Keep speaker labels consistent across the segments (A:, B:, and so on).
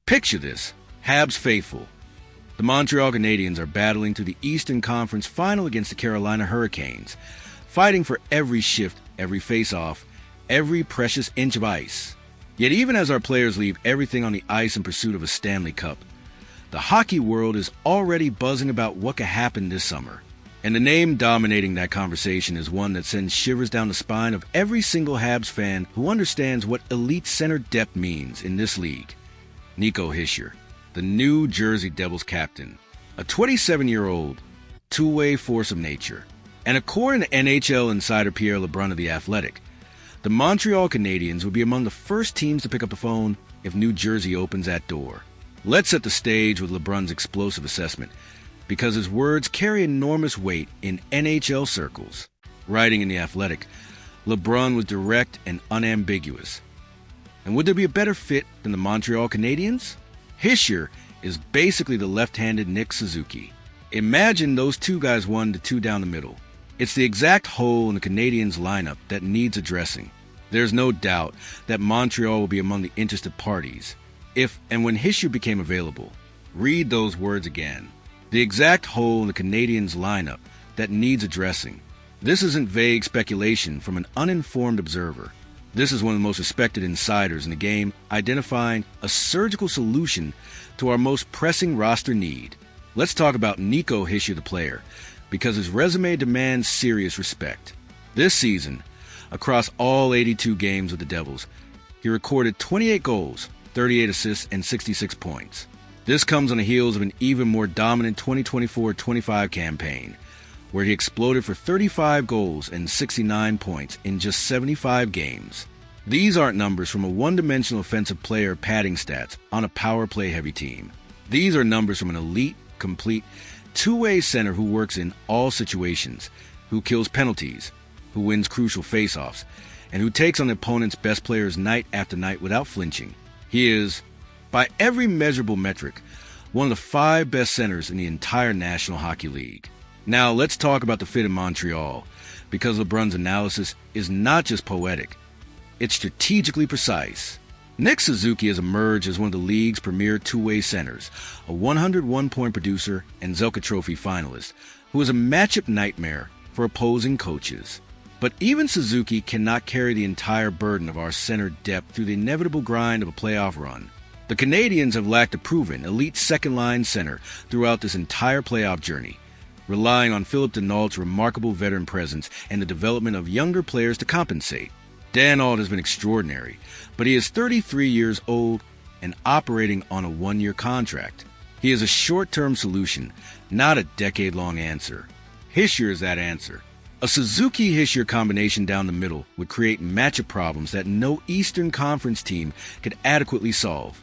A: Picture this, Habs faithful. The Montreal Canadiens are battling through the Eastern Conference Final against the Carolina Hurricanes, fighting for every shift, every face-off, every precious inch of ice. Yet even as our players leave everything on the ice in pursuit of a Stanley Cup, the hockey world is already buzzing about what could happen this summer. And the name dominating that conversation is one that sends shivers down the spine of every single Habs fan who understands what elite center depth means in this league. Nico Hischier, the New Jersey Devils captain, a 27-year-old two-way force of nature. And according to NHL insider Pierre LeBrun of The Athletic, the Montreal Canadiens would be among the first teams to pick up the phone if New Jersey opens that door. Let's set the stage with LeBrun's explosive assessment, because his words carry enormous weight in NHL circles. Writing in The Athletic, LeBrun was direct and unambiguous. And would there be a better fit than the Montreal Canadiens? Hischier is basically the left-handed Nick Suzuki. Imagine those two guys 1-2 down the middle. It's the exact hole in the Canadiens lineup that needs addressing. There's no doubt that Montreal will be among the interested parties if and when Hischier became available. Read those words again. The exact hole in the Canadiens lineup that needs addressing. This isn't vague speculation from an uninformed observer. This is one of the most respected insiders in the game, identifying a surgical solution to our most pressing roster need. Let's talk about Nico Hischier, the player, because his resume demands serious respect. This season, across all 82 games with the Devils, he recorded 28 goals, 38 assists, and 66 points. This comes on the heels of an even more dominant 2024-25 campaign, where he exploded for 35 goals and 69 points in just 75 games. These aren't numbers from a one-dimensional offensive player padding stats on a power play-heavy team. These are numbers from an elite, complete, two-way center who works in all situations, who kills penalties, who wins crucial face-offs, and who takes on the opponent's best players night after night without flinching. He is, by every measurable metric, one of the 5 best centers in the entire National Hockey League. Now let's talk about the fit in Montreal, because LeBrun's analysis is not just poetic, it's strategically precise. Nick Suzuki has emerged as one of the league's premier two-way centers, a 101-point producer and Zelka Trophy finalist, who is a matchup nightmare for opposing coaches. But even Suzuki cannot carry the entire burden of our center depth through the inevitable grind of a playoff run. The Canadiens have lacked a proven, elite second-line center throughout this entire playoff journey, relying on Philip Denault's remarkable veteran presence and the development of younger players to compensate. Denault has been extraordinary, but he is 33 years old and operating on a one-year contract. He is a short-term solution, not a decade-long answer. Hischier is that answer. A Suzuki-Hischier combination down the middle would create matchup problems that no Eastern Conference team could adequately solve,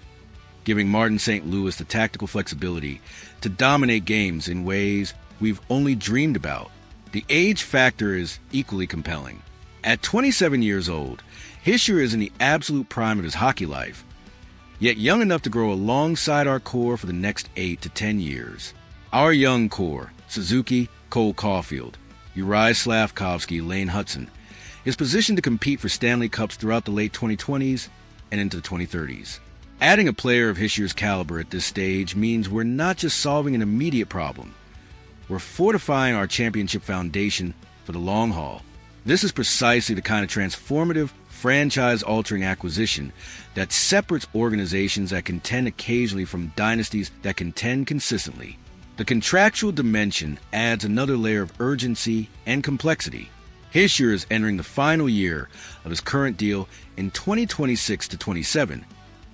A: giving Martin St. Louis the tactical flexibility to dominate games in ways we've only dreamed about. The age factor is equally compelling. At 27 years old, Hischier is in the absolute prime of his hockey life, yet young enough to grow alongside our core for the next 8 to 10 years. Our young core, Suzuki, Cole Caulfield, Uri Slavkovsky, Lane Hudson, is positioned to compete for Stanley Cups throughout the late 2020s and into the 2030s. Adding a player of Hischier's caliber at this stage means we're not just solving an immediate problem, we're fortifying our championship foundation for the long haul. This is precisely the kind of transformative, franchise-altering acquisition that separates organizations that contend occasionally from dynasties that contend consistently. The contractual dimension adds another layer of urgency and complexity. Hischier is entering the final year of his current deal in 2026 to 27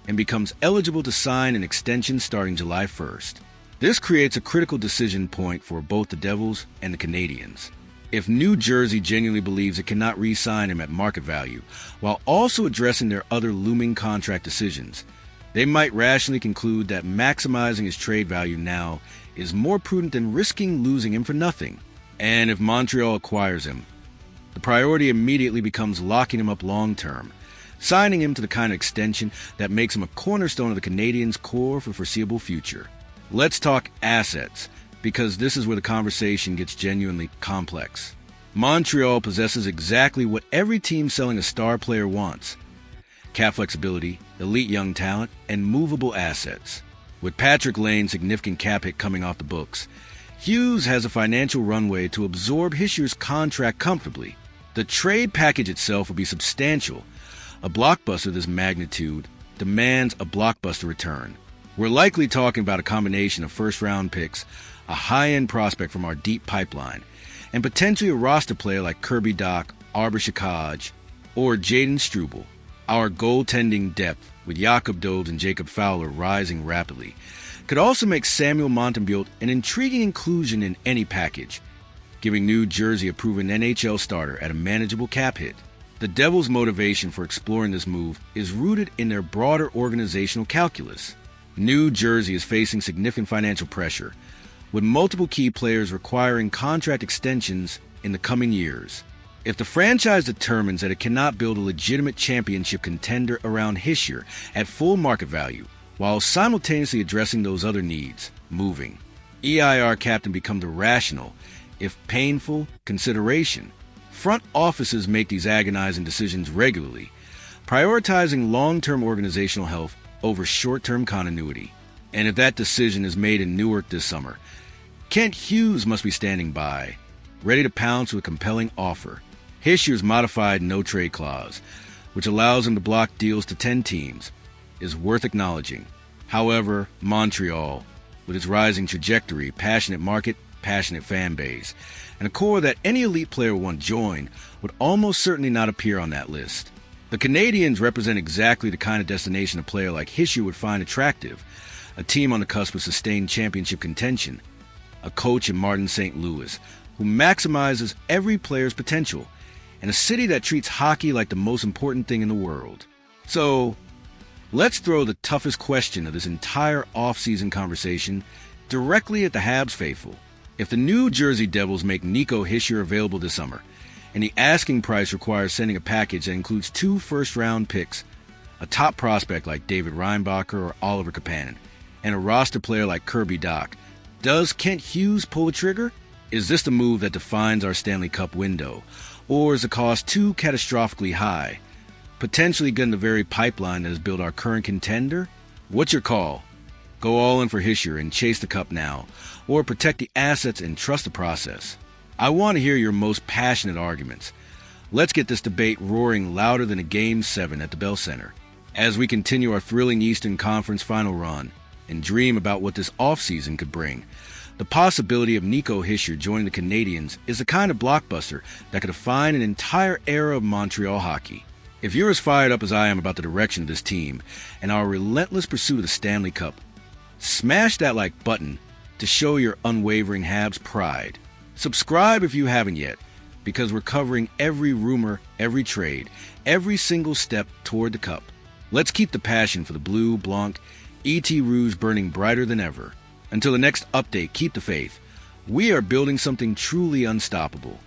A: and becomes eligible to sign an extension starting July 1st. This creates a critical decision point for both the Devils and the Canadiens. If New Jersey genuinely believes it cannot re-sign him at market value, while also addressing their other looming contract decisions, they might rationally conclude that maximizing his trade value now is more prudent than risking losing him for nothing. And if Montreal acquires him, the priority immediately becomes locking him up long-term, signing him to the kind of extension that makes him a cornerstone of the Canadiens' core for the foreseeable future. Let's talk assets, because this is where the conversation gets genuinely complex. Montreal possesses exactly what every team selling a star player wants: cap flexibility, elite young talent, and movable assets. With Patrick Lane's significant cap hit coming off the books, Hughes has a financial runway to absorb Hischier's contract comfortably. The trade package itself will be substantial. A blockbuster of this magnitude demands a blockbuster return. We're likely talking about a combination of first-round picks, a high-end prospect from our deep pipeline, and potentially a roster player like Kirby Dach, Arbor Shakaj, or Jaden Struble. Our goaltending depth, with Jakob Doves and Jacob Fowler rising rapidly, could also make Samuel Montembeault an intriguing inclusion in any package, giving New Jersey a proven NHL starter at a manageable cap hit. The Devils' motivation for exploring this move is rooted in their broader organizational calculus. New Jersey is facing significant financial pressure, with multiple key players requiring contract extensions in the coming years. If the franchise determines that it cannot build a legitimate championship contender around Hischier at full market value, while simultaneously addressing those other needs, moving, EIR captain becomes a rational, if painful, consideration. Front offices make these agonizing decisions regularly, prioritizing long-term organizational health over short-term continuity. And if that decision is made in Newark this summer, Kent Hughes must be standing by, ready to pounce with a compelling offer. Hischier's modified no-trade clause, which allows him to block deals to 10 teams, is worth acknowledging. However, Montreal, with its rising trajectory, passionate market, passionate fan base, and a core that any elite player would want to join, would almost certainly not appear on that list. The Canadiens represent exactly the kind of destination a player like Hischier would find attractive, a team on the cusp of sustained championship contention, a coach in Martin St. Louis who maximizes every player's potential, and a city that treats hockey like the most important thing in the world. So, let's throw the toughest question of this entire off-season conversation directly at the Habs faithful. If the New Jersey Devils make Nico Hischier available this summer, and the asking price requires sending a package that includes 2 first-round picks, a top prospect like David Reinbacher or Oliver Kapanen, and a roster player like Kirby Dach, does Kent Hughes pull the trigger? Is this the move that defines our Stanley Cup window? Or is the cost too catastrophically high, potentially getting the very pipeline that has built our current contender? What's your call? Go all in for Hischier and chase the cup now, or protect the assets and trust the process. I want to hear your most passionate arguments. Let's get this debate roaring louder than a Game 7 at the Bell Center, as we continue our thrilling Eastern Conference final run and dream about what this offseason could bring. The possibility of Nico Hischier joining the Canadiens is the kind of blockbuster that could define an entire era of Montreal hockey. If you're as fired up as I am about the direction of this team and our relentless pursuit of the Stanley Cup, smash that like button to show your unwavering Habs pride. Subscribe if you haven't yet, because we're covering every rumor, every trade, every single step toward the Cup. Let's keep the passion for the Bleu, Blanc, ET Rouge burning brighter than ever. Until the next update, keep the faith. We are building something truly unstoppable.